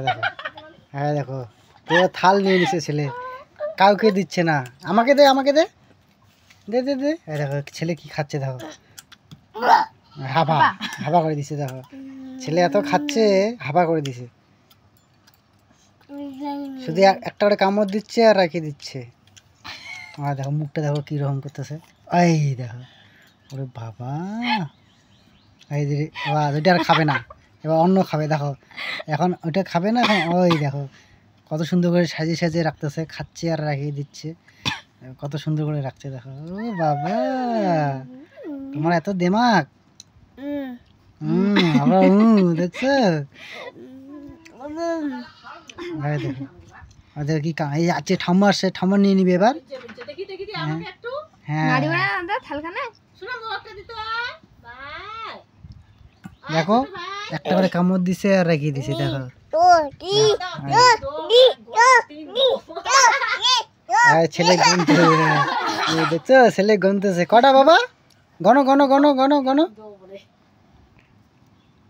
দেখো, হ্যাঁ দেখো, পুরো থাল নিয়ে নিছে ছেলে, কাউকে দিচ্ছে না। আমাকে দে, আমাকে দে, দে দে দে। দেখো ছেলে কি খাচ্ছে, দেখো হাবা হাবা করে দিছে। দেখো ছেলে এত খাচ্ছে, হাবা করে দিছে। শুধু একটা করে কামড় দিচ্ছে আর রেখে দিচ্ছে। আর দেখো মুখটা দেখো কীরকম করতেছে। এই দেখো, ওরে বাবা, এই যে ওইটা আর খাবে না, এবার অন্য খাবে। দেখো এখন ওইটা খাবে না, এখন ওই দেখো কত সুন্দর করে সাজিয়ে সাজিয়ে রাখতেছে, খাচ্ছে আর রাখিয়ে দিচ্ছে, কত সুন্দর করে রাখছে। দেখো ও বাবা, তোমার এত দিমাগ। আমরা দেখছো, দেখো ওদের কি এই আছে। ঠাম্মা আসছে, ঠাম্মা নিয়ে নিবে এবার। হ্যাঁ দেখো একটা করে কামড় দিছে আর রেখে দিছে। দেখো ছেলে গুনতে, দেখছো ছেলে গুনতেছে কটা বাবা, গণ গণ গণ গণ গণ।